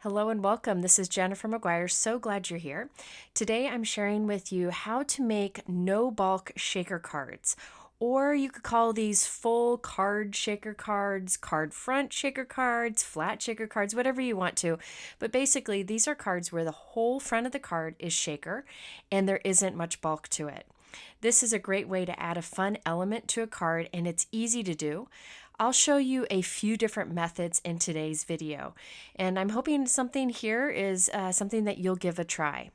Hello and welcome. This is Gina from McGuire. So glad you're here. Today I'm sharing with you how to make no bulk shaker cards, or you could call these full card shaker cards, card front shaker cards, flat shaker cards, whatever you want to. But basically, these are cards where the whole front of the card is shaker and there isn't much bulk to it. This is a great way to add a fun element to a card, and it's easy to do. I'll show you a few different methods in today's video, and I'm hoping something here is something that you'll give a try.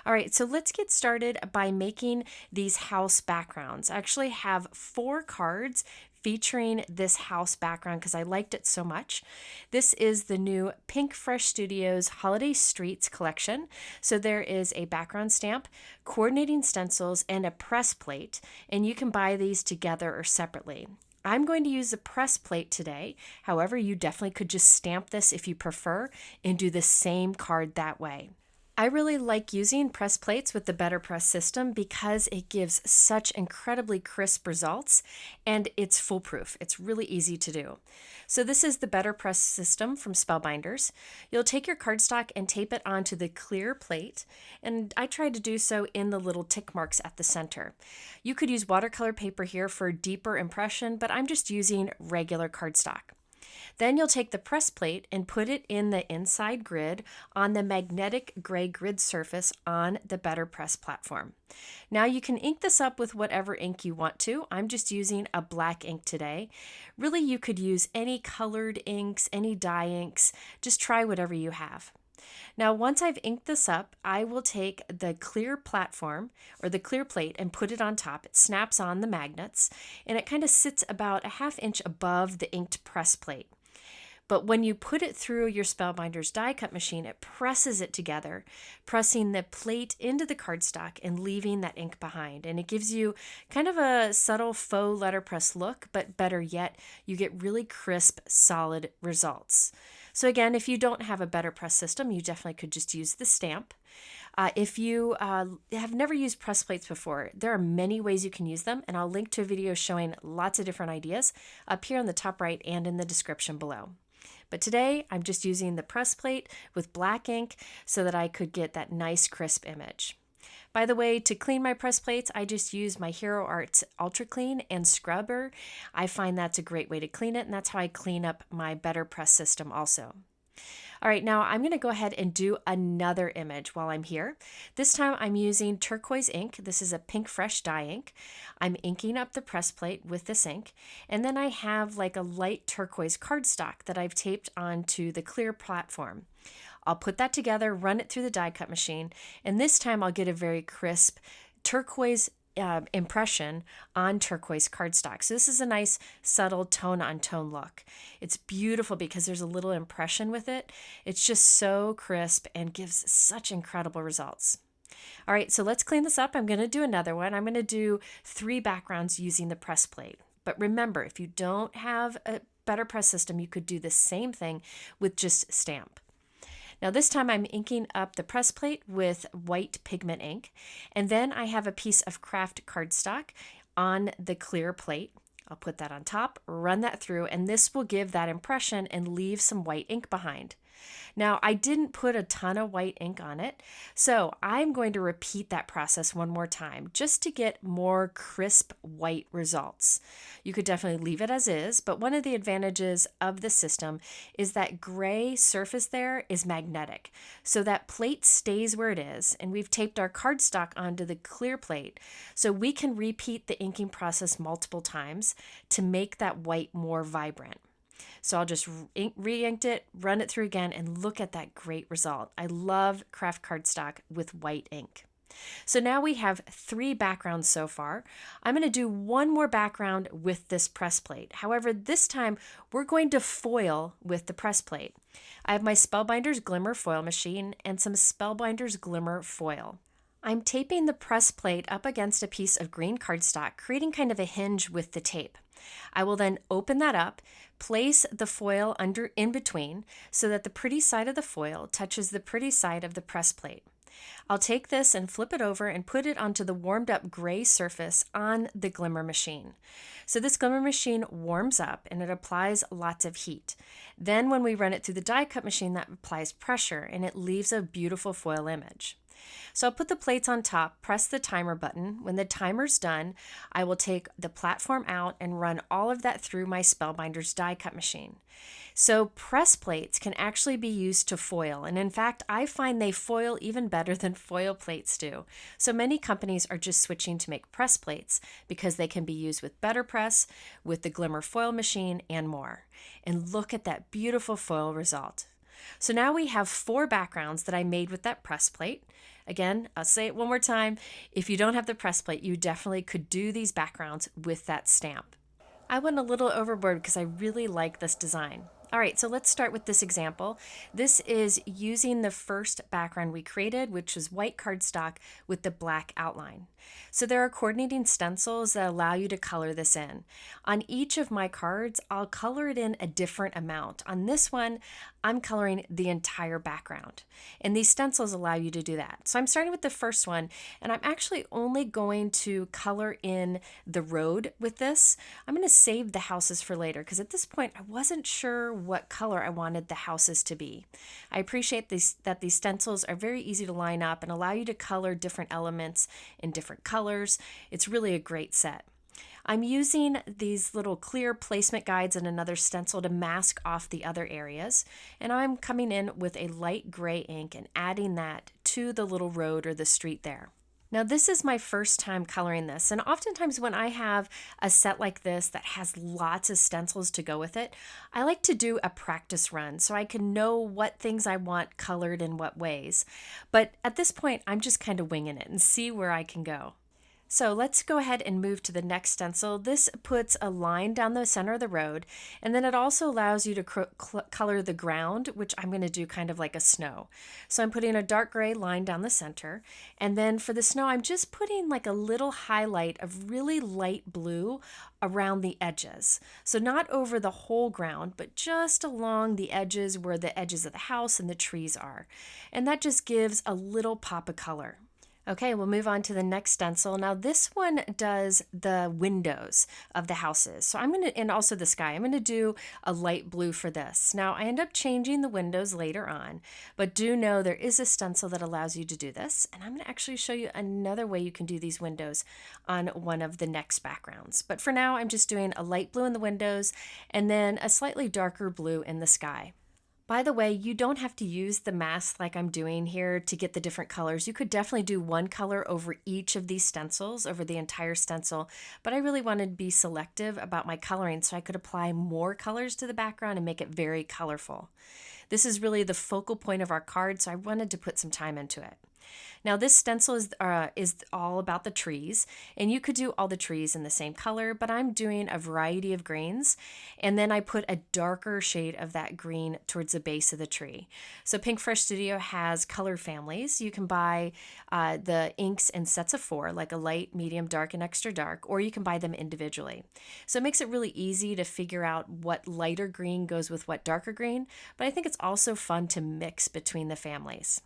All right, so let's get started by making these house backgrounds. I actually have 4 cards featuring this house background because I liked it so much. This is the new Pinkfresh Studios Holiday Streets collection. So there is a background stamp, coordinating stencils, and a press plate, and you can buy these together or separately. I'm going to use the press plate today. However, you definitely could just stamp this if you prefer and do the same card that way. I really like using press plates with the Better Press system because it gives such incredibly crisp results and it's foolproof. It's really easy to do. So this is the Better Press system from Spellbinders. You'll take your cardstock and tape it onto the clear plate, and I tried to do so in the little tick marks at the center. You could use watercolor paper here for a deeper impression, but I'm just using regular cardstock. Then you'll take the press plate and put it in the inside grid on the magnetic gray grid surface on the Better Press platform. Now you can ink this up with whatever ink you want to. I'm just using a black ink today. Really, you could use any colored inks, any dye inks. Just try whatever you have. Now, once I've inked this up, I will take the clear platform or the clear plate and put it on top. It snaps on the magnets and it kind of sits about a ½ inch above the inked press plate. But when you put it through your Spellbinders die cut machine, it presses it together, pressing the plate into the cardstock and leaving that ink behind. And it gives you kind of a subtle faux letterpress look, but better yet, you get really crisp, solid results. So again, if you don't have a Better Press system, you definitely could just use the stamp. If you have never used press plates before, there are many ways you can use them, and I'll link to a video showing lots of different ideas up here on the top right and in the description below. But today, I'm just using the press plate with black ink so that I could get that nice crisp image. By the way, to clean my press plates, I just use my Hero Arts Ultra Clean and Scrubber. I find that's a great way to clean it, and that's how I clean up my Better Press system also. All right, now I'm going to go ahead and do another image while I'm here. This time I'm using turquoise ink. This is a Pinkfresh Dye Ink. I'm inking up the press plate with this ink, and then I have like a light turquoise cardstock that I've taped onto the clear platform. I'll put that together, run it through the die cut machine, and this time I'll get a very crisp turquoise impression on turquoise cardstock. So this is a nice subtle tone on tone look. It's beautiful because there's a little impression with it. It's just so crisp and gives such incredible results. All right, so let's clean this up. I'm going to do another one. I'm going to do 3 backgrounds using the press plate. But remember, if you don't have a Better Press system, you could do the same thing with just stamp. Now this time I'm inking up the press plate with white pigment ink, and then I have a piece of craft cardstock on the clear plate. I'll put that on top, run that through, and this will give that impression and leave some white ink behind. Now, I didn't put a ton of white ink on it, so I'm going to repeat that process one more time just to get more crisp white results. You could definitely leave it as is, but one of the advantages of the system is that gray surface there is magnetic, so that plate stays where it is, and we've taped our cardstock onto the clear plate, so we can repeat the inking process multiple times to make that white more vibrant. So I'll just re-inked it, run it through again, and look at that great result. I love craft cardstock with white ink. So now we have 3 backgrounds so far. I'm going to do one more background with this press plate. However, this time we're going to foil with the press plate. I have my Spellbinders Glimmer foil machine and some Spellbinders Glimmer foil. I'm taping the press plate up against a piece of green cardstock, creating kind of a hinge with the tape. I will then open that up, place the foil in between so that the pretty side of the foil touches the pretty side of the press plate. I'll take this and flip it over and put it onto the warmed up gray surface on the glimmer machine. So this glimmer machine warms up and it applies lots of heat. Then when we run it through the die cut machine, that applies pressure and it leaves a beautiful foil image. So I'll put the plates on top, press the timer button. When the timer's done, I will take the platform out and run all of that through my Spellbinders die cut machine. So press plates can actually be used to foil, and in fact, I find they foil even better than foil plates do. So many companies are just switching to make press plates because they can be used with Better Press, with the Glimmer foil machine, and more. And look at that beautiful foil result. So now we have 4 backgrounds that I made with that press plate. Again, I'll say it one more time. If you don't have the press plate, you definitely could do these backgrounds with that stamp. I went a little overboard because I really like this design. All right, so let's start with this example. This is using the first background we created, which was white cardstock with the black outline. So there are coordinating stencils that allow you to color this in. On each of my cards, I'll color it in a different amount. On this one, I'm coloring the entire background. And these stencils allow you to do that. So I'm starting with the first one, and I'm actually only going to color in the road with this. I'm going to save the houses for later because at this point, I wasn't sure what color I wanted the houses to be. I appreciate that these stencils are very easy to line up and allow you to color different elements in different colors. It's really a great set. I'm using these little clear placement guides and another stencil to mask off the other areas. And I'm coming in with a light gray ink and adding that to the little road or the street there. Now this is my first time coloring this, and oftentimes when I have a set like this that has lots of stencils to go with it, I like to do a practice run so I can know what things I want colored in what ways. But at this point, I'm just kind of winging it and see where I can go. So let's go ahead and move to the next stencil. This puts a line down the center of the road, and then it also allows you to color the ground, which I'm going to do kind of like a snow. So I'm putting a dark gray line down the center, and then for the snow, I'm just putting like a little highlight of really light blue around the edges. So not over the whole ground, but just along the edges where the edges of the house and the trees are. And that just gives a little pop of color. Okay, we'll move on to the next stencil. Now this one does the windows of the houses. So and also the sky. I'm gonna do a light blue for this. Now I end up changing the windows later on, but do know there is a stencil that allows you to do this. And I'm gonna actually show you another way you can do these windows on one of the next backgrounds. But for now, I'm just doing a light blue in the windows and then a slightly darker blue in the sky. By the way, you don't have to use the mask like I'm doing here to get the different colors. You could definitely do one color over each of these stencils, over the entire stencil, but I really wanted to be selective about my coloring so I could apply more colors to the background and make it very colorful. This is really the focal point of our card, so I wanted to put some time into it. Now this stencil is all about the trees, and you could do all the trees in the same color, but I'm doing a variety of greens, and then I put a darker shade of that green towards the base of the tree. So Pinkfresh Studio has color families. You can buy the inks in sets of 4, like a light, medium, dark, and extra dark, or you can buy them individually. So it makes it really easy to figure out what lighter green goes with what darker green, but I think it's also fun to mix between the families.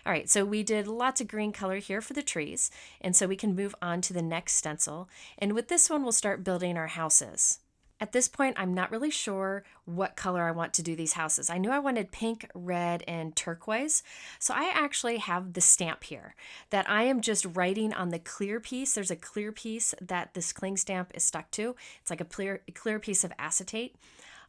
All right, so we did lots of green color here for the trees, and so we can move on to the next stencil. And with this one, we'll start building our houses. At this point, I'm not really sure what color I want to do these houses. I knew I wanted pink, red, and turquoise. So I actually have the stamp here that I am just writing on the clear piece. There's a clear piece that this cling stamp is stuck to. It's like a clear piece of acetate.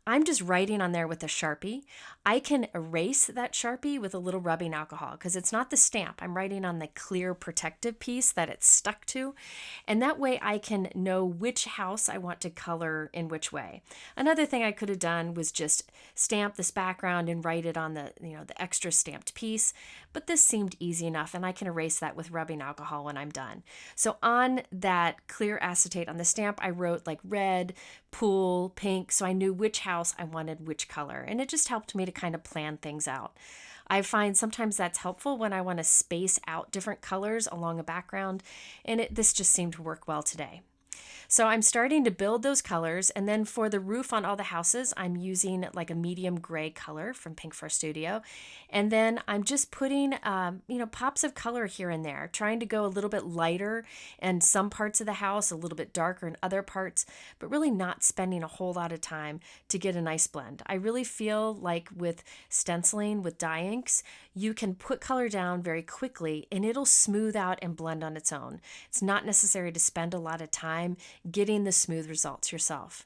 I'm just writing on there with a Sharpie. I can erase that Sharpie with a little rubbing alcohol because it's not the stamp. I'm writing on the clear protective piece that it's stuck to. And that way I can know which house I want to color in which way. Another thing I could have done was just stamp this background and write it on the extra stamped piece. But this seemed easy enough, and I can erase that with rubbing alcohol when I'm done. So on that clear acetate on the stamp, I wrote like red, pool, pink, so I knew which house I wanted which color, and it just helped me to kind of plan things out. I find sometimes that's helpful when I want to space out different colors along a background, and this just seemed to work well today. So I'm starting to build those colors, and then for the roof on all the houses, I'm using like a medium gray color from Pinkfresh Studio. And then I'm just putting, pops of color here and there, trying to go a little bit lighter in some parts of the house, a little bit darker in other parts, but really not spending a whole lot of time to get a nice blend. I really feel like with stenciling with dye inks, you can put color down very quickly and it'll smooth out and blend on its own. It's not necessary to spend a lot of time getting the smooth results yourself.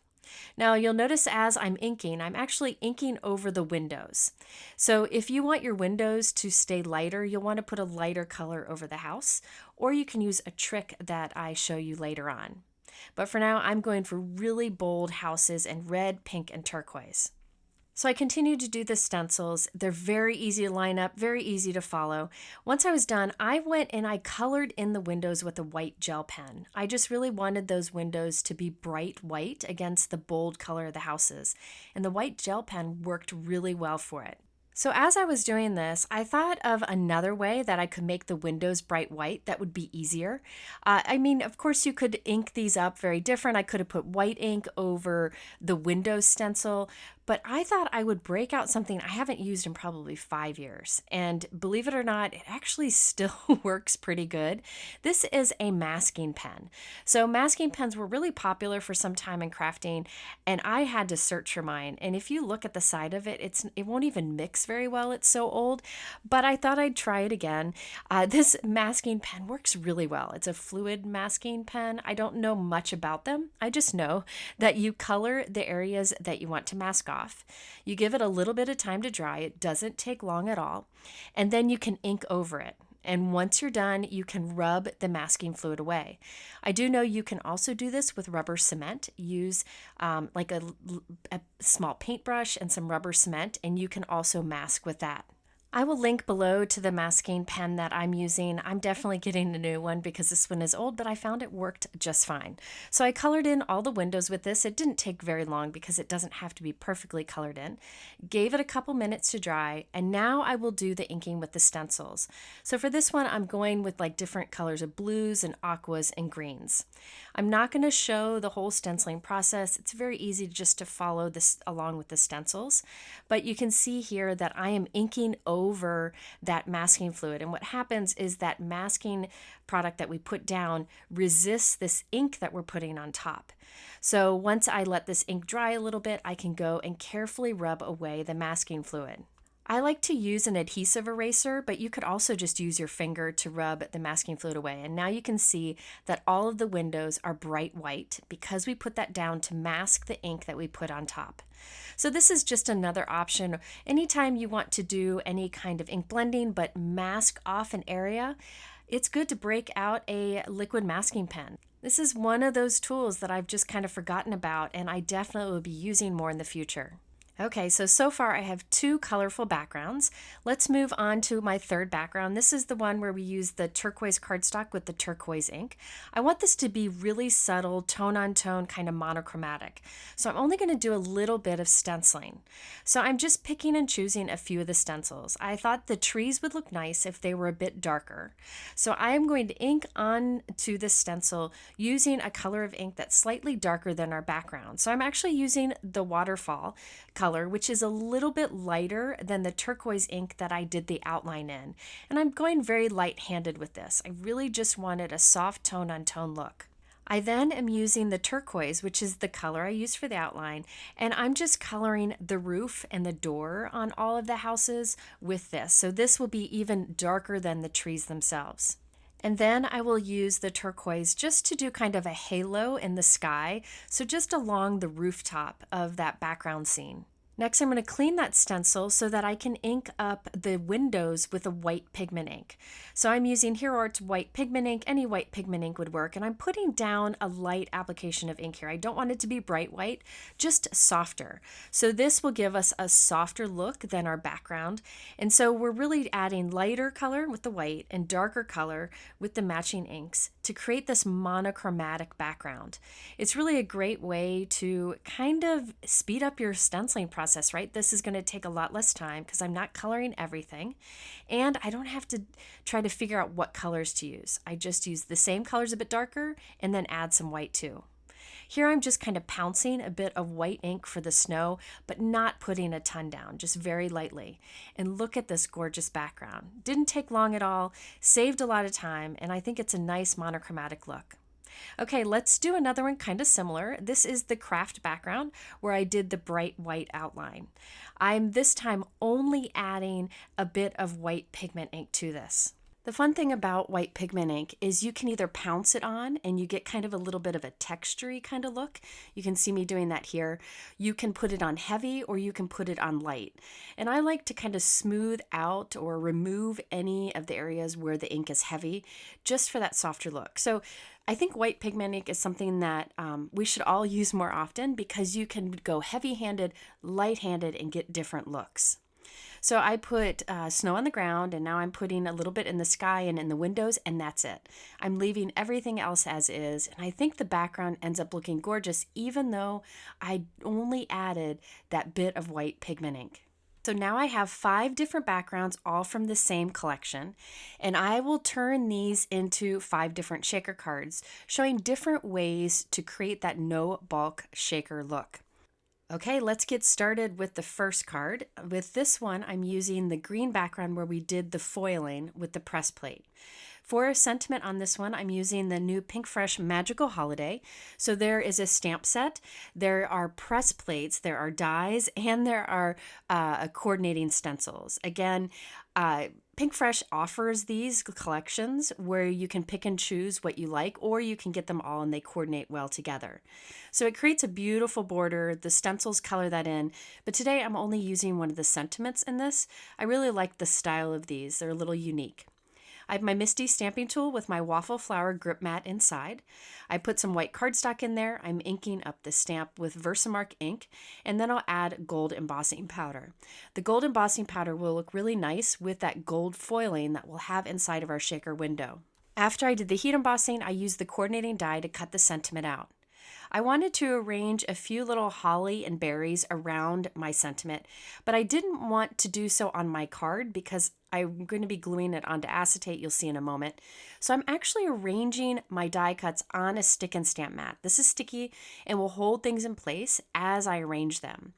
Now you'll notice as I'm inking, I'm actually inking over the windows. So if you want your windows to stay lighter, you'll want to put a lighter color over the house, or you can use a trick that I show you later on. But for now, I'm going for really bold houses in red, pink, and turquoise. So I continued to do the stencils. They're very easy to line up, very easy to follow. Once I was done, I went and I colored in the windows with a white gel pen. I just really wanted those windows to be bright white against the bold color of the houses. And the white gel pen worked really well for it. So as I was doing this, I thought of another way that I could make the windows bright white that would be easier. Of course, you could ink these up very different. I could have put white ink over the windows stencil, but I thought I would break out something I haven't used in probably 5 years. And believe it or not, it actually still works pretty good. This is a masking pen. So masking pens were really popular for some time in crafting, and I had to search for mine. And if you look at the side of it, it won't even mix very well. It's so old, but I thought I'd try it again. This masking pen works really well. It's a fluid masking pen. I don't know much about them. I just know that you color the areas that you want to mask off. You give it a little bit of time to dry. It doesn't take long at all. And then you can ink over it. And once you're done, you can rub the masking fluid away. I do know you can also do this with rubber cement. Use like a small paintbrush and some rubber cement, and you can also mask with that. I will link below to the masking pen that I'm using. I'm definitely getting a new one because this one is old, but I found it worked just fine. So I colored in all the windows with this. It didn't take very long because it doesn't have to be perfectly colored in. Gave it a couple minutes to dry, and now I will do the inking with the stencils. So for this one, I'm going with like different colors of blues and aquas and greens. I'm not going to show the whole stenciling process. It's very easy just to follow this along with the stencils, but you can see here that I am inking over that masking fluid. And what happens is that masking product that we put down resists this ink that we're putting on top. So once I let this ink dry a little bit, I can go and carefully rub away the masking fluid. I like to use an adhesive eraser, but you could also just use your finger to rub the masking fluid away. And now you can see that all of the windows are bright white because we put that down to mask the ink that we put on top. So this is just another option. Anytime you want to do any kind of ink blending but mask off an area, it's good to break out a liquid masking pen. This is one of those tools that I've just kind of forgotten about, and I definitely will be using more in the future. Okay, so far I have 2 colorful backgrounds. Let's move on to my third background. This is the one where we use the turquoise cardstock with the turquoise ink. I want this to be really subtle, tone-on-tone, kind of monochromatic. So I'm only going to do a little bit of stenciling. So I'm just picking and choosing a few of the stencils. I thought the trees would look nice if they were a bit darker. So I am going to ink on to the stencil using a color of ink that's slightly darker than our background. So I'm actually using the waterfall color, which is a little bit lighter than the turquoise ink that I did the outline in. And I'm going very light-handed with this. I really just wanted a soft tone-on-tone look. I then am using the turquoise, which is the color I used for the outline, and I'm just coloring the roof and the door on all of the houses with this. So this will be even darker than the trees themselves. And then I will use the turquoise just to do kind of a halo in the sky, so just along the rooftop of that background scene. Next, I'm going to clean that stencil so that I can ink up the windows with a white pigment ink. So I'm using Hero Arts white pigment ink. Any white pigment ink would work. And I'm putting down a light application of ink here. I don't want it to be bright white, just softer. So this will give us a softer look than our background. And so we're really adding lighter color with the white and darker color with the matching inks to create this monochromatic background. It's really a great way to kind of speed up your stenciling process, right? This is going to take a lot less time because I'm not coloring everything, and I don't have to try to figure out what colors to use. I just use the same colors a bit darker and then add some white too. Here I'm just kind of pouncing a bit of white ink for the snow, but not putting a ton down, just very lightly. And look at this gorgeous background. Didn't take long at all, saved a lot of time, and I think it's a nice monochromatic look. Okay, let's do another one kind of similar. This is the craft background where I did the bright white outline. I'm this time only adding a bit of white pigment ink to this. The fun thing about white pigment ink is you can either pounce it on and you get kind of a little bit of a textury kind of look. You can see me doing that here. You can put it on heavy or you can put it on light. And I like to kind of smooth out or remove any of the areas where the ink is heavy just for that softer look. So I think white pigment ink is something that we should all use more often because you can go heavy-handed, light-handed, and get different looks. So I put snow on the ground, and now I'm putting a little bit in the sky and in the windows, and that's it. I'm leaving everything else as is, and I think the background ends up looking gorgeous even though I only added that bit of white pigment ink. So now I have 5 different backgrounds, all from the same collection, and I will turn these into 5 different shaker cards, showing different ways to create that no bulk shaker look. Okay, let's get started with the first card. With this one, I'm using the green background where we did the foiling with the press plate. For a sentiment on this one, I'm using the new Pinkfresh Magical Holiday. So there is a stamp set, there are press plates, there are dies, and there are coordinating stencils. Again, Pinkfresh offers these collections where you can pick and choose what you like, or you can get them all and they coordinate well together. So it creates a beautiful border. The stencils color that in, but today I'm only using one of the sentiments in this. I really like the style of these. They're a little unique. I have my Misty stamping tool with my waffle flower grip mat inside. I put some white cardstock in there. I'm inking up the stamp with Versamark ink, and then I'll add gold embossing powder. The gold embossing powder will look really nice with that gold foiling that we'll have inside of our shaker window. After I did the heat embossing, I used the coordinating die to cut the sentiment out. I wanted to arrange a few little holly and berries around my sentiment, but I didn't want to do so on my card because I'm going to be gluing it onto acetate, you'll see in a moment. So I'm actually arranging my die cuts on a stick and stamp mat. This is sticky and will hold things in place as I arrange them.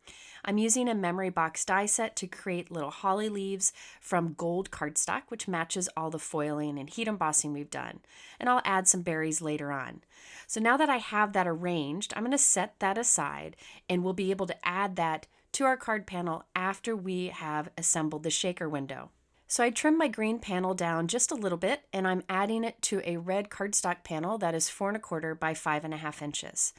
I'm using a memory box die set to create little holly leaves from gold cardstock, which matches all the foiling and heat embossing we've done. And I'll add some berries later on. So now that I have that arranged, I'm going to set that aside and we'll be able to add that to our card panel after we have assembled the shaker window. So I trimmed my green panel down just a little bit and I'm adding it to a red cardstock panel that is 4 1/4 by 5.5 inches.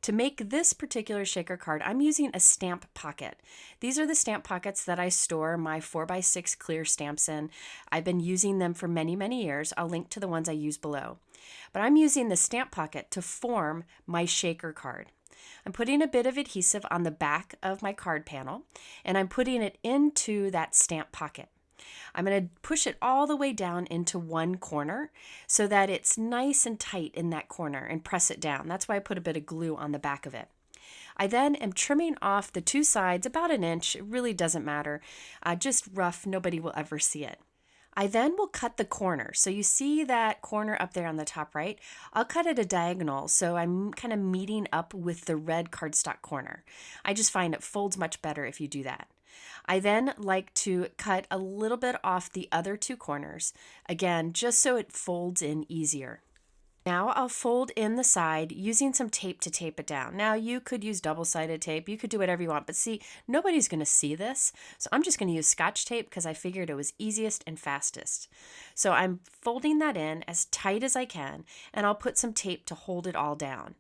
To make this particular shaker card, I'm using a stamp pocket. These are the stamp pockets that I store my 4x6 clear stamps in. I've been using them for many, many years. I'll link to the ones I use below. But I'm using the stamp pocket to form my shaker card. I'm putting a bit of adhesive on the back of my card panel, and I'm putting it into that stamp pocket. I'm going to push it all the way down into one corner so that it's nice and tight in that corner and press it down. That's why I put a bit of glue on the back of it. I then am trimming off the 2 sides about 1 inch. It really doesn't matter. Just rough, nobody will ever see it. I then will cut the corner. So you see that corner up there on the top right? I'll cut it a diagonal so I'm kind of meeting up with the red cardstock corner. I just find it folds much better if you do that. I then like to cut a little bit off the other 2 corners, again, just so it folds in easier. Now I'll fold in the side using some tape to tape it down. Now you could use double-sided tape, you could do whatever you want, but see, nobody's going to see this, so I'm just going to use Scotch tape because I figured it was easiest and fastest. So I'm folding that in as tight as I can, and I'll put some tape to hold it all down.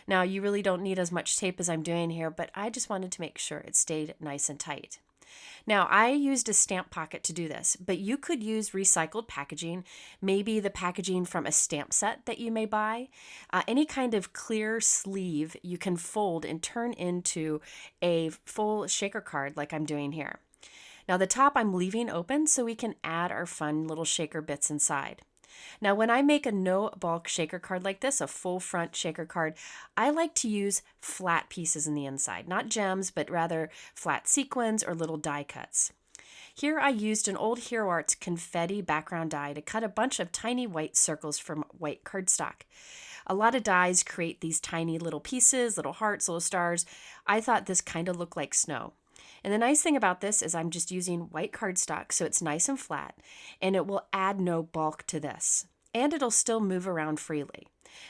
Now you really don't need as much tape as I'm doing here, but I just wanted to make sure it stayed nice and tight. Now, I used a stamp pocket to do this, but you could use recycled packaging, maybe the packaging from a stamp set that you may buy. Any kind of clear sleeve you can fold and turn into a full shaker card like I'm doing here. Now, the top I'm leaving open so we can add our fun little shaker bits inside. Now, when I make a no bulk shaker card like this, a full front shaker card, I like to use flat pieces in the inside, not gems, but rather flat sequins or little die cuts. Here I used an old Hero Arts confetti background die to cut a bunch of tiny white circles from white cardstock. A lot of dyes create these tiny little pieces, little hearts, little stars. I thought this kind of looked like snow. And the nice thing about this is I'm just using white cardstock, so it's nice and flat, and it will add no bulk to this. And it'll still move around freely.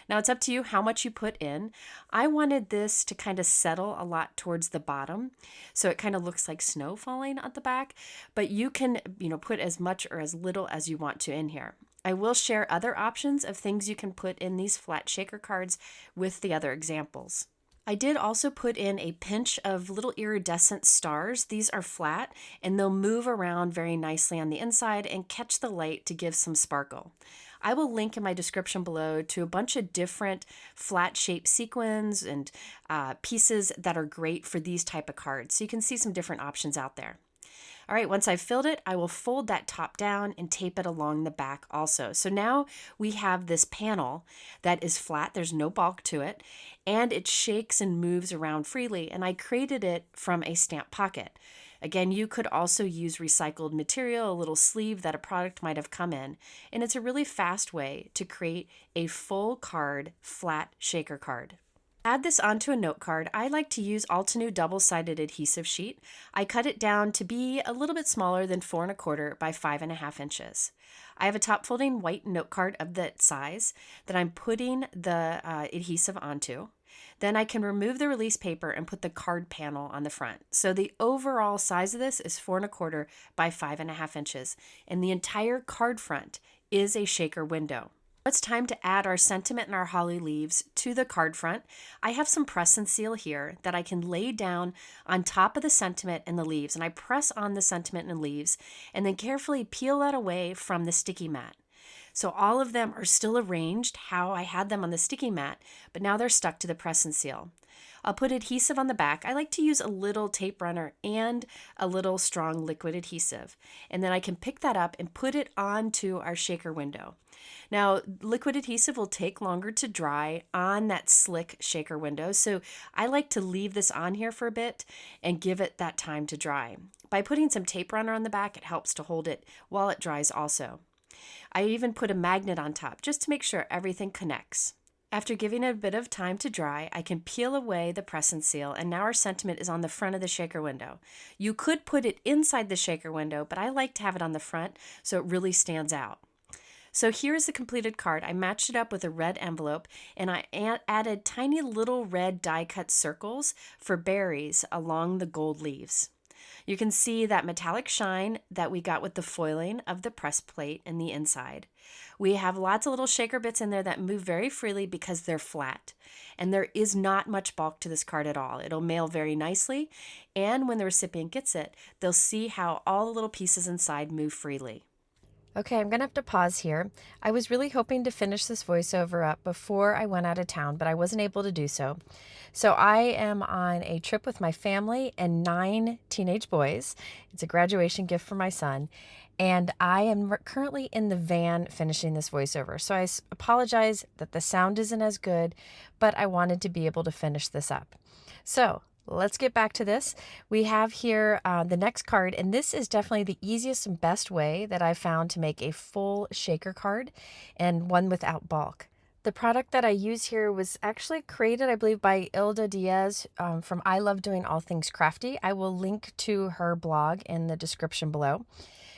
Now it's up to you how much you put in. I wanted this to kind of settle a lot towards the bottom, so it kind of looks like snow falling at the back, but you can, put as much or as little as you want to in here. I will share other options of things you can put in these flat shaker cards with the other examples. I did also put in a pinch of little iridescent stars. These are flat and they'll move around very nicely on the inside and catch the light to give some sparkle. I will link in my description below to a bunch of different flat shaped sequins and pieces that are great for these type of cards. So you can see some different options out there. All right, once I've filled it, I will fold that top down and tape it along the back also. So now we have this panel that is flat, there's no bulk to it, and it shakes and moves around freely, and I created it from a stamp pocket. Again, you could also use recycled material, a little sleeve that a product might have come in, and it's a really fast way to create a full card flat shaker card. Add this onto a note card. I like to use Altenew double-sided adhesive sheet. I cut it down to be a little bit smaller than 4 1/4 by 5.5 inches. I have a top folding white note card of that size that I'm putting the adhesive onto. Then I can remove the release paper and put the card panel on the front. So the overall size of this is 4 1/4 by 5.5 inches, and the entire card front is a shaker window. It's time to add our sentiment and our holly leaves to the card front. I have some press and seal here that I can lay down on top of the sentiment and the leaves, and I press on the sentiment and leaves and then carefully peel that away from the sticky mat. So all of them are still arranged how I had them on the sticky mat, but now they're stuck to the press and seal. I'll put adhesive on the back. I like to use a little tape runner and a little strong liquid adhesive. And then I can pick that up and put it onto our shaker window. Now, liquid adhesive will take longer to dry on that slick shaker window, so I like to leave this on here for a bit and give it that time to dry. By putting some tape runner on the back, it helps to hold it while it dries also. I even put a magnet on top just to make sure everything connects. After giving it a bit of time to dry, I can peel away the press and seal, and now our sentiment is on the front of the shaker window. You could put it inside the shaker window, but I like to have it on the front so it really stands out. So here's the completed card. I matched it up with a red envelope, and I added tiny little red die-cut circles for berries along the gold leaves. You can see that metallic shine that we got with the foiling of the press plate in the inside. We have lots of little shaker bits in there that move very freely because they're flat, and there is not much bulk to this card at all. It'll mail very nicely, and when the recipient gets it, they'll see how all the little pieces inside move freely. Okay, I'm going to have to pause here. I was really hoping to finish this voiceover up before I went out of town, but I wasn't able to do so. So I am on a trip with my family and 9 teenage boys. It's a graduation gift for my son, and I am currently in the van finishing this voiceover. So I apologize that the sound isn't as good, but I wanted to be able to finish this up. So let's get back to this. We have here the next card, and this is definitely the easiest and best way that I've found to make a full shaker card and one without bulk. The product that I use here was actually created, I believe, by Ilda Diaz from I Love Doing All Things Crafty. I will link to her blog in the description below.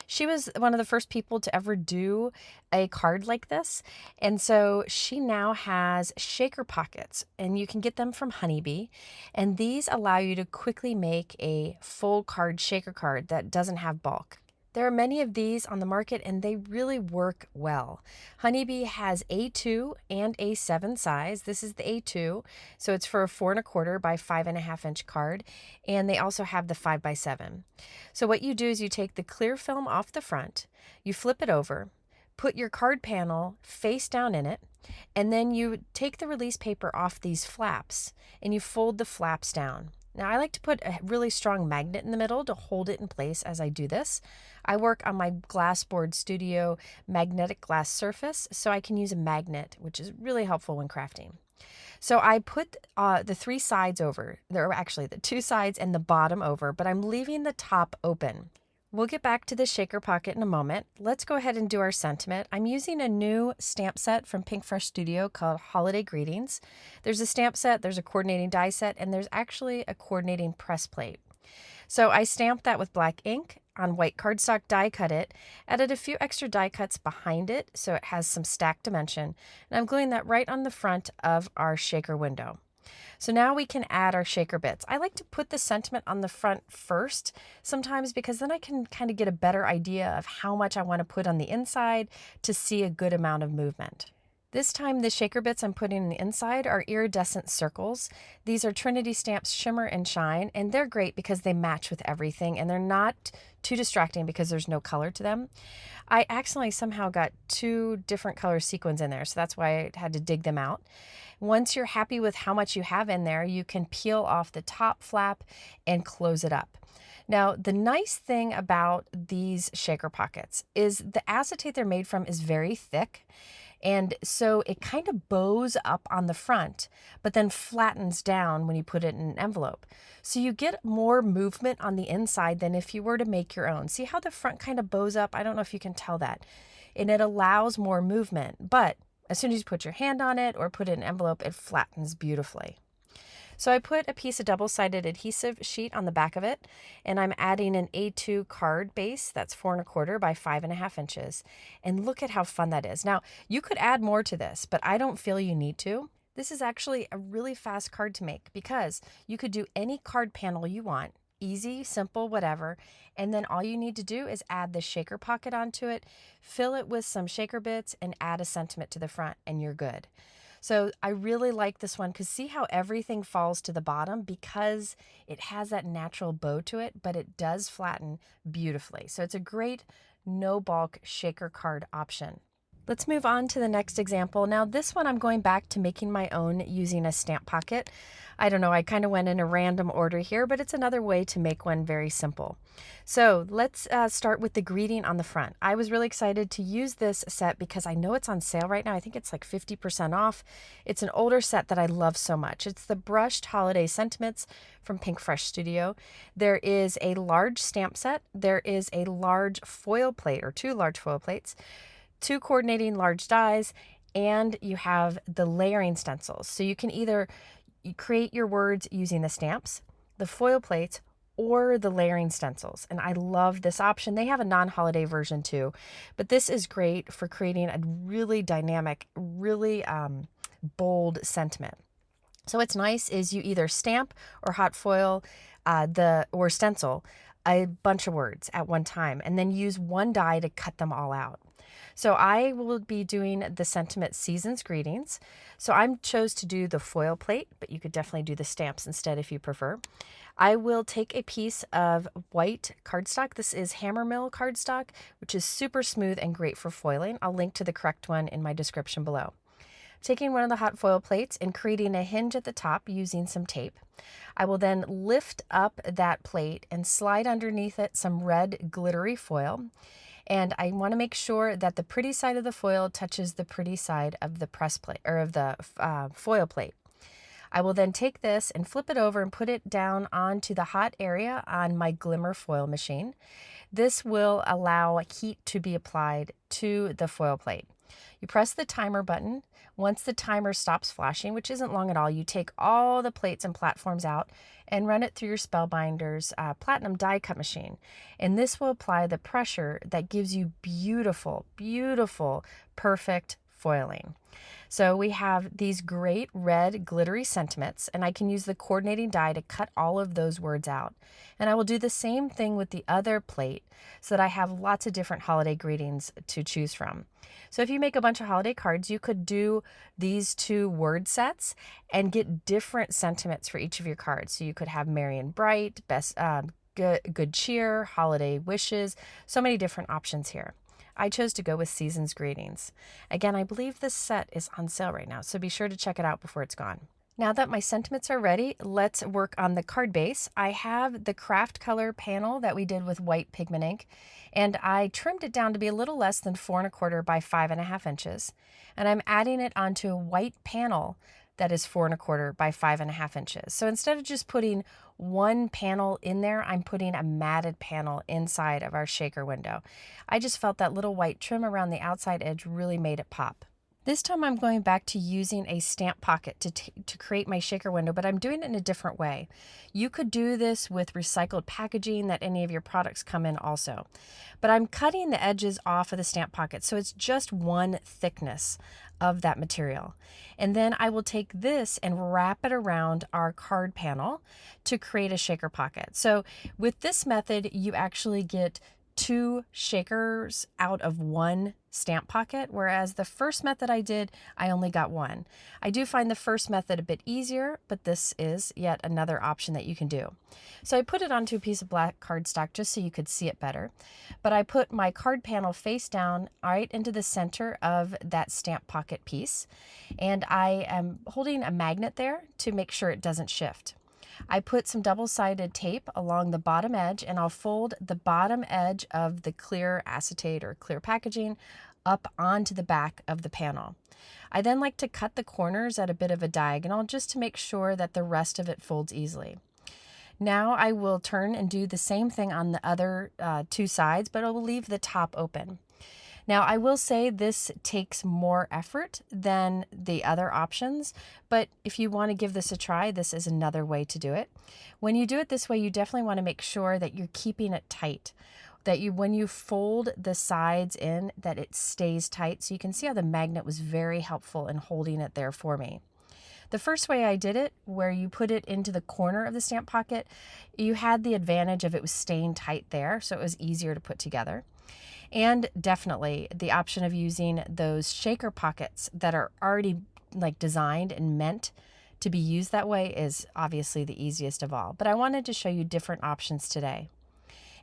She was one of the first people to ever do a card like this. And so she now has shaker pockets, and you can get them from Honeybee. And these allow you to quickly make a full card shaker card that doesn't have bulk. There are many of these on the market, and they really work well. Honeybee has A2 and A7 size. This is the A2, so it's for a 4 1/4 by 5.5 inch card, and they also have the 5 by 7. So what you do is you take the clear film off the front, you flip it over, put your card panel face down in it, and then you take the release paper off these flaps, and you fold the flaps down. Now, I like to put a really strong magnet in the middle to hold it in place as I do this. I work on my Glassboard Studio magnetic glass surface, so I can use a magnet, which is really helpful when crafting. So I put the 3 sides over. There are actually the 2 sides and the bottom over, but I'm leaving the top open. We'll get back to the shaker pocket in a moment. Let's go ahead and do our sentiment. I'm using a new stamp set from Pinkfresh Studio called Holiday Greetings. There's a stamp set, there's a coordinating die set, and there's actually a coordinating press plate. So I stamped that with black ink on white cardstock, die cut it, added a few extra die cuts behind it so it has some stacked dimension, and I'm gluing that right on the front of our shaker window. So now we can add our shaker bits. I like to put the sentiment on the front first sometimes because then I can kind of get a better idea of how much I want to put on the inside to see a good amount of movement. This time the shaker bits I'm putting on the inside are iridescent circles. These are Trinity Stamps Shimmer and Shine, and they're great because they match with everything and they're not too distracting because there's no color to them. I accidentally somehow got 2 different color sequins in there, so that's why I had to dig them out. Once you're happy with how much you have in there, you can peel off the top flap and close it up. Now, the nice thing about these shaker pockets is the acetate they're made from is very thick. And so it kind of bows up on the front, but then flattens down when you put it in an envelope. So you get more movement on the inside than if you were to make your own. See how the front kind of bows up? I don't know if you can tell that. And it allows more movement, but as soon as you put your hand on it or put it in an envelope, it flattens beautifully. So I put a piece of double-sided adhesive sheet on the back of it, and I'm adding an A2 card base that's 4 1/4 by 5.5 inches. And look at how fun that is. Now, you could add more to this, but I don't feel you need to. This is actually a really fast card to make because you could do any card panel you want. Easy, simple, whatever. And then all you need to do is add the shaker pocket onto it, fill it with some shaker bits, and add a sentiment to the front, and you're good. So I really like this one because see how everything falls to the bottom because it has that natural bow to it, but it does flatten beautifully. So it's a great no bulk shaker card option. Let's move on to the next example. Now this one I'm going back to making my own using a stamp pocket. I don't know, I kind of went in a random order here, but it's another way to make one very simple. So let's start with the greeting on the front. I was really excited to use this set because I know it's on sale right now. I think it's like 50% off. It's an older set that I love so much. It's the brushed holiday sentiments from Pinkfresh Studio. There is a large stamp set. There is a large foil plate or 2 large foil plates, 2 coordinating large dies, and you have the layering stencils. So you can either create your words using the stamps, the foil plates, or the layering stencils. And I love this option. They have a non-holiday version too, but this is great for creating a really dynamic, really bold sentiment. So what's nice is you either stamp or hot foil or stencil a bunch of words at one time and then use one die to cut them all out. So I will be doing the sentiment Season's Greetings. So I chose to do the foil plate, but you could definitely do the stamps instead if you prefer. I will take a piece of white cardstock. This is Hammermill cardstock, which is super smooth and great for foiling. I'll link to the correct one in my description below. Taking one of the hot foil plates and creating a hinge at the top using some tape. I will then lift up that plate and slide underneath it some red glittery foil. And I want to make sure that the pretty side of the foil touches the pretty side of the press plate or of the foil plate. I will then take this and flip it over and put it down onto the hot area on my glimmer foil machine. This will allow heat to be applied to the foil plate. You press the timer button. Once the timer stops flashing, which isn't long at all, you take all the plates and platforms out and run it through your Spellbinders platinum die cut machine. And this will apply the pressure that gives you beautiful, beautiful, perfect foiling. So we have these great red glittery sentiments, and I can use the coordinating die to cut all of those words out. And I will do the same thing with the other plate so that I have lots of different holiday greetings to choose from. So if you make a bunch of holiday cards, you could do these 2 word sets and get different sentiments for each of your cards. So you could have merry and bright, best, good cheer, holiday wishes, so many different options here. I chose to go with Season's Greetings. Again, I believe this set is on sale right now, so be sure to check it out before it's gone. Now that my sentiments are ready, let's work on the card base. I have the craft color panel that we did with white pigment ink, and I trimmed it down to be a little less than 4 1/4 by 5.5 inches. And I'm adding it onto a white panel that is 4¼ by 5½ inches. So instead of just putting one panel in there, I'm putting a matted panel inside of our shaker window. I just felt that little white trim around the outside edge really made it pop. This time I'm going back to using a stamp pocket to create my shaker window, but I'm doing it in a different way. You could do this with recycled packaging that any of your products come in also. But I'm cutting the edges off of the stamp pocket, so it's just one thickness of that material. And then I will take this and wrap it around our card panel to create a shaker pocket. So with this method, you actually get 2 shakers out of 1 stamp pocket, whereas the first method I did, I only got 1. I do find the first method a bit easier, but this is yet another option that you can do. So I put it onto a piece of black cardstock just so you could see it better, but I put my card panel face down right into the center of that stamp pocket piece, and I am holding a magnet there to make sure it doesn't shift. I put some double-sided tape along the bottom edge, and I'll fold the bottom edge of the clear acetate or clear packaging up onto the back of the panel. I then like to cut the corners at a bit of a diagonal just to make sure that the rest of it folds easily. Now I will turn and do the same thing on the other 2 sides, but I will leave the top open. Now, I will say this takes more effort than the other options, but if you want to give this a try, this is another way to do it. When you do it this way, you definitely want to make sure that you're keeping it tight, that when you fold the sides in, that it stays tight. So you can see how the magnet was very helpful in holding it there for me. The first way I did it, where you put it into the corner of the stamp pocket, you had the advantage of it was staying tight there, so it was easier to put together. And definitely the option of using those shaker pockets that are already like designed and meant to be used that way is obviously the easiest of all. But I wanted to show you different options today.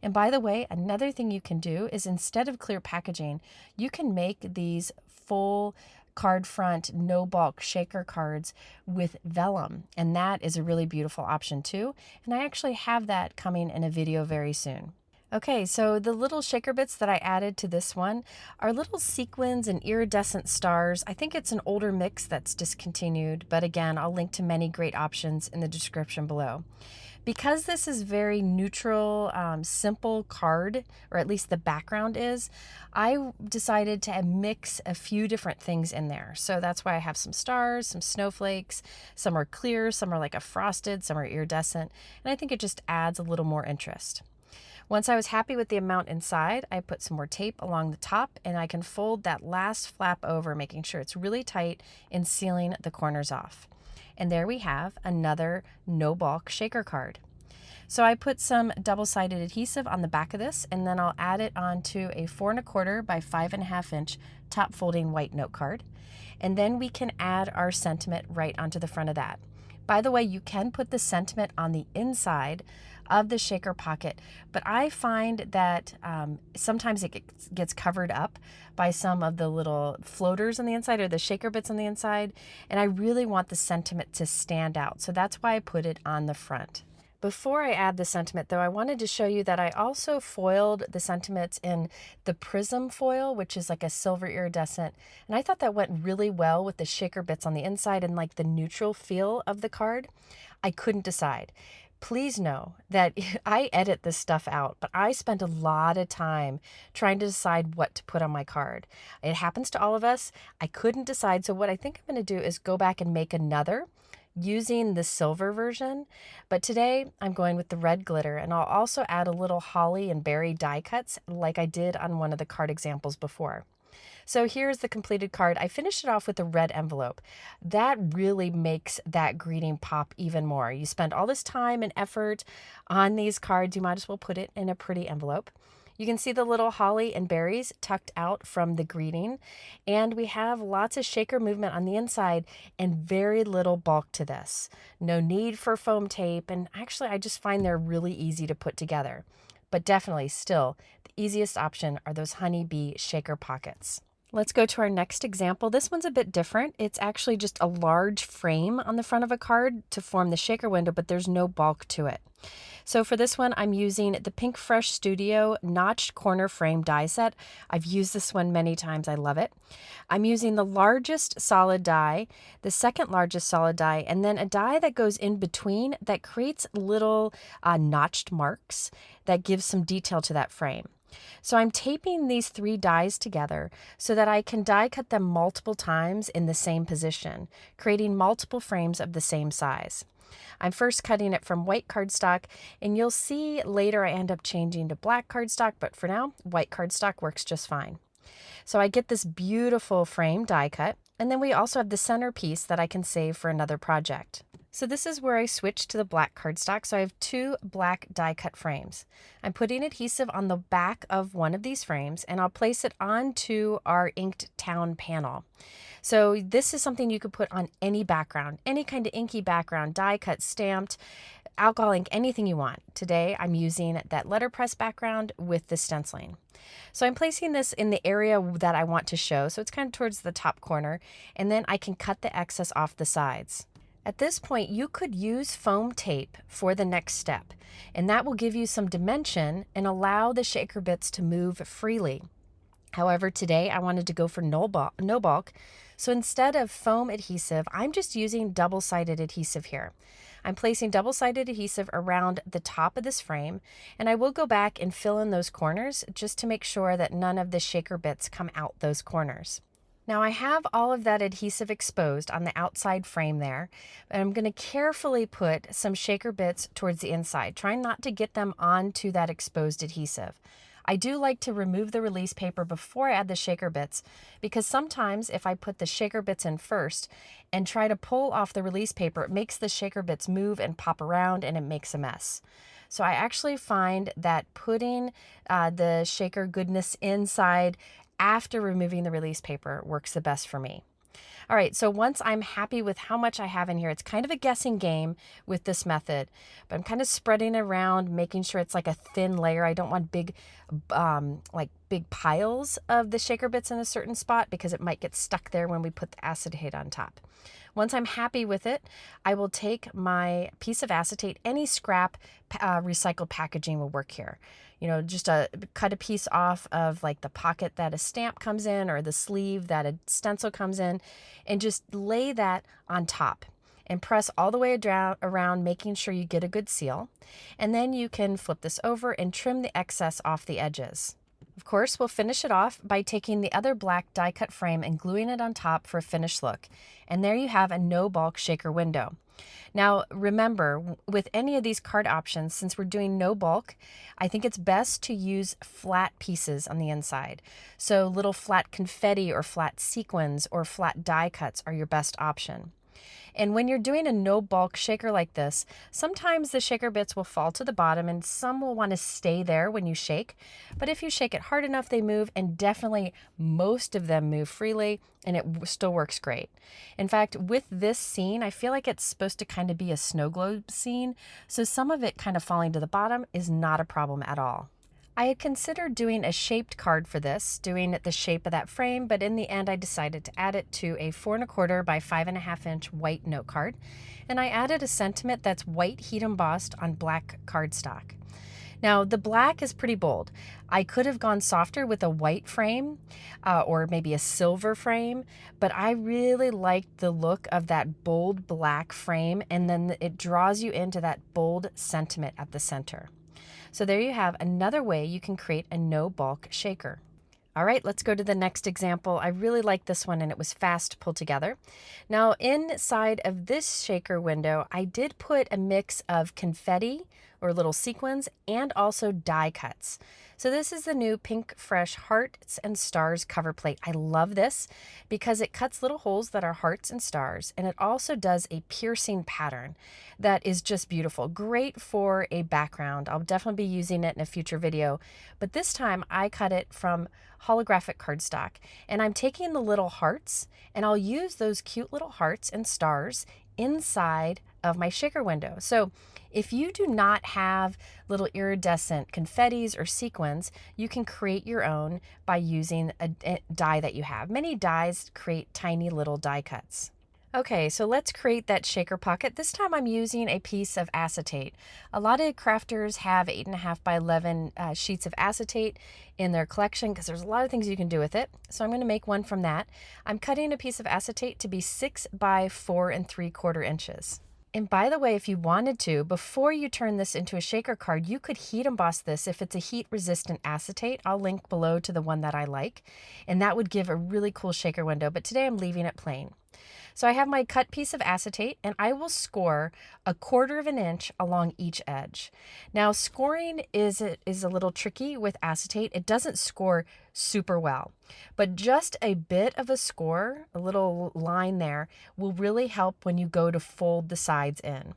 And by the way, another thing you can do is instead of clear packaging, you can make these full card front, no bulk shaker cards with vellum. And that is a really beautiful option too. And I actually have that coming in a video very soon. Okay, so the little shaker bits that I added to this one are little sequins and iridescent stars. I think it's an older mix that's discontinued, but again, I'll link to many great options in the description below. Because this is very neutral, simple card, or at least the background is, I decided to mix a few different things in there. So that's why I have some stars, some snowflakes, some are clear, some are like a frosted, some are iridescent, and I think it just adds a little more interest. Once I was happy with the amount inside, I put some more tape along the top, and I can fold that last flap over, making sure it's really tight and sealing the corners off. And there we have another no bulk shaker card. So I put some double-sided adhesive on the back of this, and then I'll add it onto a 4¼ by 5½ inch top folding white note card. And then we can add our sentiment right onto the front of that. By the way, you can put the sentiment on the inside of the shaker pocket, but I find that sometimes it gets covered up by some of the little floaters on the inside or the shaker bits on the inside, and I really want the sentiment to stand out, so that's why I put it on the front. Before I add the sentiment though, I wanted to show you that I also foiled the sentiments in the prism foil, which is like a silver iridescent, and I thought that went really well with the shaker bits on the inside and like the neutral feel of the card. I couldn't decide. Please know that I edit this stuff out, but I spent a lot of time trying to decide what to put on my card. It happens to all of us. I couldn't decide, so what I think I'm going to do is go back and make another using the silver version, but today I'm going with the red glitter, and I'll also add a little holly and berry die cuts like I did on one of the card examples before. So here's the completed card. I finished it off with a red envelope. That really makes that greeting pop even more. You spend all this time and effort on these cards, you might as well put it in a pretty envelope. You can see the little holly and berries tucked out from the greeting, and we have lots of shaker movement on the inside and very little bulk to this. No need for foam tape, and actually I just find they're really easy to put together. But definitely still, the easiest option are those honeybee shaker pockets. Let's go to our next example. This one's a bit different. It's actually just a large frame on the front of a card to form the shaker window, but there's no bulk to it. So for this one, I'm using the Pinkfresh Studio Notched Corner Frame die set. I've used this one many times. I love it. I'm using the largest solid die, the second largest solid die, and then a die that goes in between that creates little notched marks that gives some detail to that frame. So I'm taping these 3 dies together so that I can die cut them multiple times in the same position, creating multiple frames of the same size. I'm first cutting it from white cardstock, and you'll see later I end up changing to black cardstock, but for now, white cardstock works just fine. So I get this beautiful frame die cut, and then we also have the centerpiece that I can save for another project. So this is where I switch to the black cardstock. So I have 2 black die cut frames. I'm putting adhesive on the back of one of these frames, and I'll place it onto our inked town panel. So this is something you could put on any background, any kind of inky background, die cut, stamped, alcohol ink, anything you want. Today I'm using that letterpress background with the stenciling. So I'm placing this in the area that I want to show, so it's kind of towards the top corner, and then I can cut the excess off the sides. At this point, you could use foam tape for the next step, and that will give you some dimension and allow the shaker bits to move freely. However, today I wanted to go for no bulk, so instead of foam adhesive, I'm just using double-sided adhesive here. I'm placing double-sided adhesive around the top of this frame, and I will go back and fill in those corners just to make sure that none of the shaker bits come out those corners. Now I have all of that adhesive exposed on the outside frame there, and I'm going to carefully put some shaker bits towards the inside, trying not to get them onto that exposed adhesive. I do like to remove the release paper before I add the shaker bits, because sometimes if I put the shaker bits in first and try to pull off the release paper, it makes the shaker bits move and pop around and it makes a mess. So I actually find that putting the shaker goodness inside after removing the release paper works the best for me. All right, so once I'm happy with how much I have in here, it's kind of a guessing game with this method, but I'm kind of spreading around, making sure it's like a thin layer. I don't want big piles of the shaker bits in a certain spot because it might get stuck there when we put the acetate on top. Once I'm happy with it, I will take my piece of acetate. Any scrap recycled packaging will work here. You know, just cut a piece off of like the pocket that a stamp comes in or the sleeve that a stencil comes in, and just lay that on top and press all the way around, making sure you get a good seal. And then you can flip this over and trim the excess off the edges. Of course, we'll finish it off by taking the other black die cut frame and gluing it on top for a finished look. And there you have a no bulk shaker window. Now, remember, with any of these card options, since we're doing no bulk, I think it's best to use flat pieces on the inside. So little flat confetti or flat sequins or flat die cuts are your best option. And when you're doing a no bulk shaker like this, sometimes the shaker bits will fall to the bottom and some will want to stay there when you shake. But if you shake it hard enough, they move, and definitely most of them move freely, and it still works great. In fact, with this scene, I feel like it's supposed to kind of be a snow globe scene, so some of it kind of falling to the bottom is not a problem at all. I had considered doing a shaped card for this, doing it the shape of that frame, but in the end I decided to add it to a 4 1/4 by 5.5 inch white note card, and I added a sentiment that's white heat embossed on black cardstock. Now the black is pretty bold. I could have gone softer with a white frame or maybe a silver frame, but I really liked the look of that bold black frame, and then it draws you into that bold sentiment at the center. So there you have another way you can create a no bulk shaker. All right, let's go to the next example. I really like this one, and it was fast to pull together. Now inside of this shaker window, I did put a mix of confetti or little sequins and also die cuts. So this is the new Pinkfresh Hearts and Stars cover plate. I love this because it cuts little holes that are hearts and stars, and it also does a piercing pattern that is just beautiful. Great for a background. I'll definitely be using it in a future video, but this time I cut it from holographic cardstock, and I'm taking the little hearts, and I'll use those cute little hearts and stars inside of my shaker window. So if you do not have little iridescent confettis or sequins, you can create your own by using a die that you have. Many dies create tiny little die cuts. Okay, so let's create that shaker pocket. This time I'm using a piece of acetate. A lot of crafters have 8.5 by 11 sheets of acetate in their collection because there's a lot of things you can do with it. So I'm going to make one from that. I'm cutting a piece of acetate to be 6 by 4 3/4 inches. And by the way, if you wanted to, before you turn this into a shaker card, you could heat emboss this if it's a heat resistant acetate. I'll link below to the one that I like, and that would give a really cool shaker window, but today I'm leaving it plain. So I have my cut piece of acetate, and I will score 1/4 of an inch along each edge. Now scoring is a little tricky with acetate. It doesn't score super well, but just a bit of a score, a little line there, will really help when you go to fold the sides in.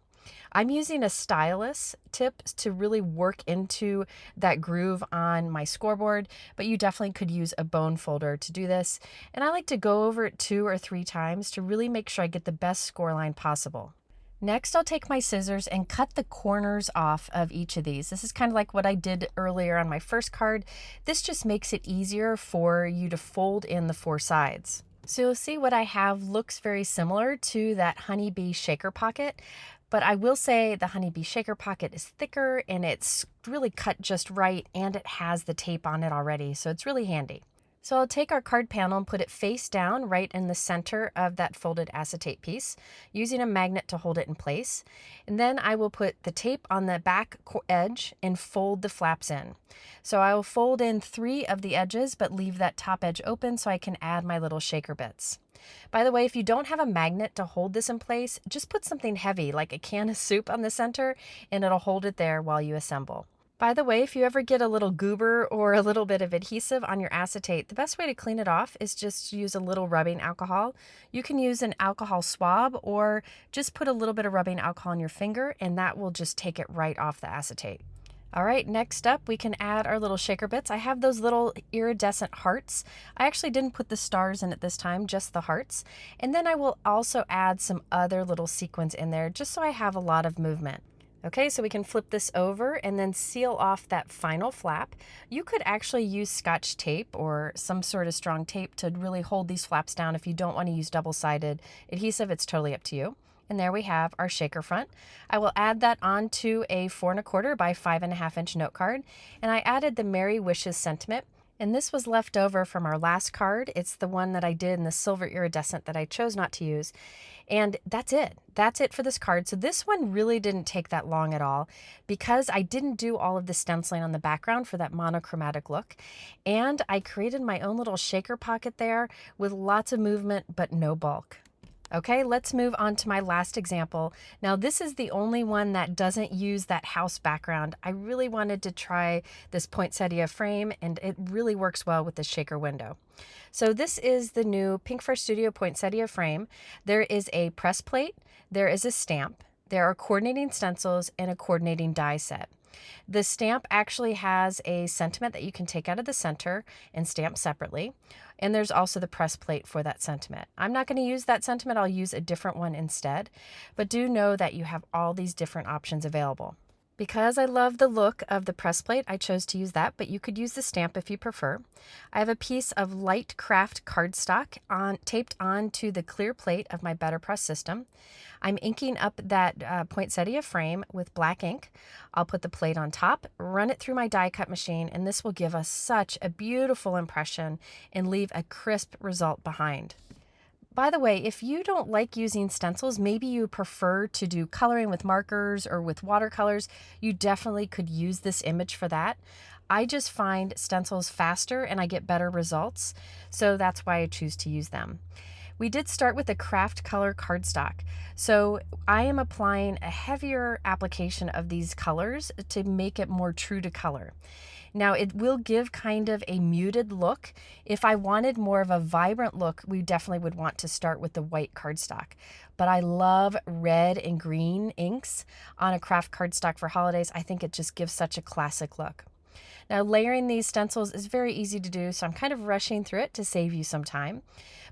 I'm using a stylus tip to really work into that groove on my scoreboard, but you definitely could use a bone folder to do this. And I like to go over it 2 or 3 times to really make sure I get the best score line possible. Next, I'll take my scissors and cut the corners off of each of these. This is kind of like what I did earlier on my first card. This just makes it easier for you to fold in the 4 sides. So you'll see what I have looks very similar to that honeybee shaker pocket, but I will say the honeybee shaker pocket is thicker and it's really cut just right, and it has the tape on it already, so it's really handy. So I'll take our card panel and put it face down right in the center of that folded acetate piece, using a magnet to hold it in place. And then I will put the tape on the back edge and fold the flaps in. So I will fold in 3 of the edges, but leave that top edge open so I can add my little shaker bits. By the way, if you don't have a magnet to hold this in place, just put something heavy like a can of soup on the center and it'll hold it there while you assemble. By the way, if you ever get a little goober or a little bit of adhesive on your acetate, the best way to clean it off is just use a little rubbing alcohol. You can use an alcohol swab or just put a little bit of rubbing alcohol on your finger and that will just take it right off the acetate. All right, next up we can add our little shaker bits. I have those little iridescent hearts. I actually didn't put the stars in it this time, just the hearts. And then I will also add some other little sequins in there just so I have a lot of movement. Okay, so we can flip this over and then seal off that final flap. You could actually use Scotch tape or some sort of strong tape to really hold these flaps down if you don't want to use double-sided adhesive. It's totally up to you. And there we have our shaker front. I will add that onto a 4 1/4 by 5.5 inch note card. And I added the Merry Wishes sentiment. And this was left over from our last card. It's the one that I did in the silver iridescent that I chose not to use. And that's it. That's it for this card. So this one really didn't take that long at all because I didn't do all of the stenciling on the background for that monochromatic look. And I created my own little shaker pocket there with lots of movement, but no bulk. Okay, let's move on to my last example. Now this is the only one that doesn't use that house background. I really wanted to try this poinsettia frame and it really works well with the shaker window. So this is the new Pinkfresh Studio poinsettia frame. There is a press plate, there is a stamp, there are coordinating stencils and a coordinating die set. The stamp actually has a sentiment that you can take out of the center and stamp separately. And there's also the press plate for that sentiment. I'm not going to use that sentiment. I'll use a different one instead. But do know that you have all these different options available. Because I love the look of the press plate, I chose to use that, but you could use the stamp if you prefer. I have a piece of light craft cardstock taped onto the clear plate of my Better Press system. I'm inking up that poinsettia frame with black ink. I'll put the plate on top, run it through my die cut machine, and this will give us such a beautiful impression and leave a crisp result behind. By the way, if you don't like using stencils, maybe you prefer to do coloring with markers or with watercolors, you definitely could use this image for that. I just find stencils faster and I get better results, so that's why I choose to use them. We did start with a craft color cardstock, so I am applying a heavier application of these colors to make it more true to color. Now it will give kind of a muted look. If I wanted more of a vibrant look, we definitely would want to start with the white cardstock. But I love red and green inks on a craft cardstock for holidays. I think it just gives such a classic look. Now, layering these stencils is very easy to do, so I'm kind of rushing through it to save you some time.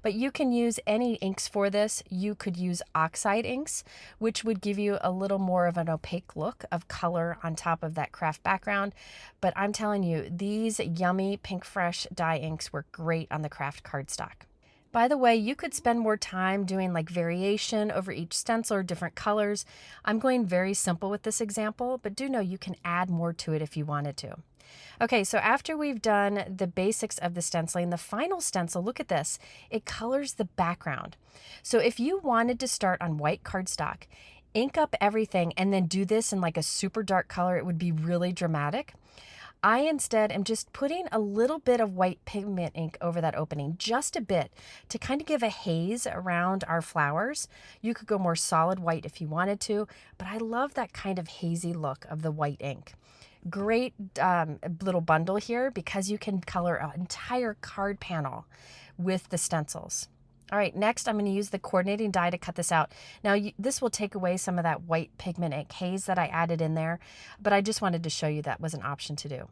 But you can use any inks for this. You could use oxide inks, which would give you a little more of an opaque look of color on top of that craft background. But I'm telling you, these yummy Pinkfresh Dye Inks work great on the craft cardstock. By the way, you could spend more time doing like variation over each stencil or different colors. I'm going very simple with this example, but do know you can add more to it if you wanted to. Okay, so after we've done the basics of the stenciling, the final stencil, look at this, it colors the background. So if you wanted to start on white cardstock, ink up everything and then do this in like a super dark color, it would be really dramatic. I instead am just putting a little bit of white pigment ink over that opening, just a bit, to kind of give a haze around our flowers. You could go more solid white if you wanted to, but I love that kind of hazy look of the white ink. Great little bundle here because you can color an entire card panel with the stencils. All right, next I'm going to use the coordinating die to cut this out. Now this will take away some of that white pigment ink haze that I added in there, but I just wanted to show you that was an option to do.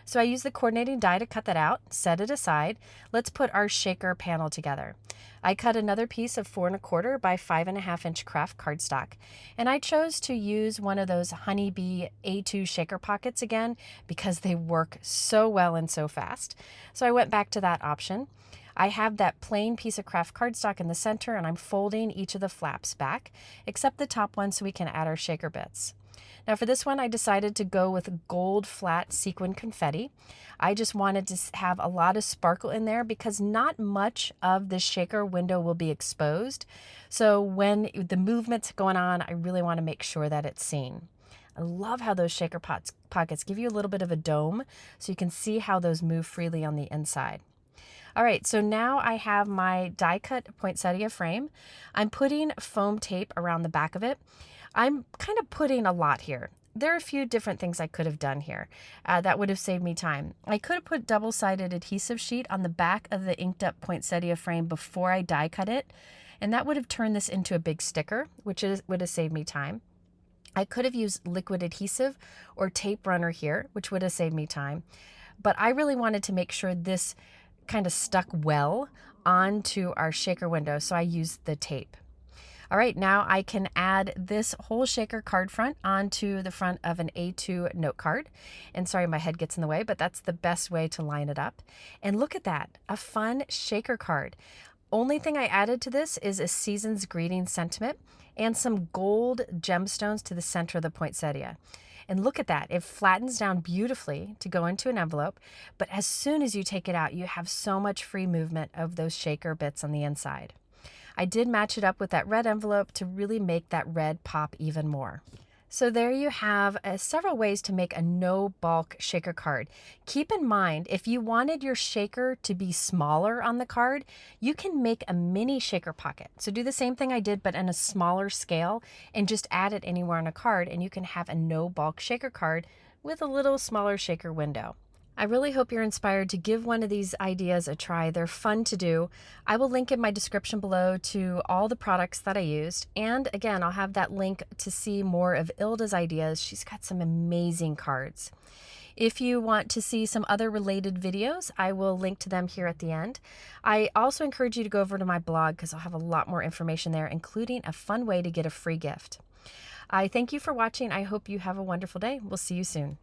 So I use the coordinating die to cut that out, set it aside. Let's put our shaker panel together. I cut another piece of 4 1/4 by 5 1/2 inch craft cardstock, and I chose to use one of those Honeybee A2 shaker pockets again because they work so well and so fast. So I went back to that option. I have that plain piece of craft cardstock in the center, and I'm folding each of the flaps back, except the top one so we can add our shaker bits. Now for this one, I decided to go with gold flat sequin confetti. I just wanted to have a lot of sparkle in there because not much of the shaker window will be exposed. So when the movement's going on, I really want to make sure that it's seen. I love how those shaker pockets give you a little bit of a dome so you can see how those move freely on the inside. All right, so now I have my die cut poinsettia frame. I'm putting foam tape around the back of it. I'm kind of putting a lot here. There are a few different things I could have done here that would have saved me time. I could have put double-sided adhesive sheet on the back of the inked up poinsettia frame before I die cut it, and that would have turned this into a big sticker, which would have saved me time. I could have used liquid adhesive or tape runner here, which would have saved me time, but I really wanted to make sure this kind of stuck well onto our shaker window, so I used the tape. All right, now I can add this whole shaker card front onto the front of an A2 note card. And sorry, my head gets in the way, but that's the best way to line it up. And look at that, a fun shaker card. Only thing I added to this is a season's greeting sentiment and some gold gemstones to the center of the poinsettia. And look at that, it flattens down beautifully to go into an envelope, but as soon as you take it out, you have so much free movement of those shaker bits on the inside. I did match it up with that red envelope to really make that red pop even more. So there you have several ways to make a no bulk shaker card. Keep in mind, if you wanted your shaker to be smaller on the card, you can make a mini shaker pocket. So do the same thing I did, but in a smaller scale, and just add it anywhere on a card, and you can have a no bulk shaker card with a little smaller shaker window. I really hope you're inspired to give one of these ideas a try. They're fun to do. I will link in my description below to all the products that I used. And again, I'll have that link to see more of Ilda's ideas. She's got some amazing cards. If you want to see some other related videos, I will link to them here at the end. I also encourage you to go over to my blog because I'll have a lot more information there, including a fun way to get a free gift. I thank you for watching. I hope you have a wonderful day. We'll see you soon.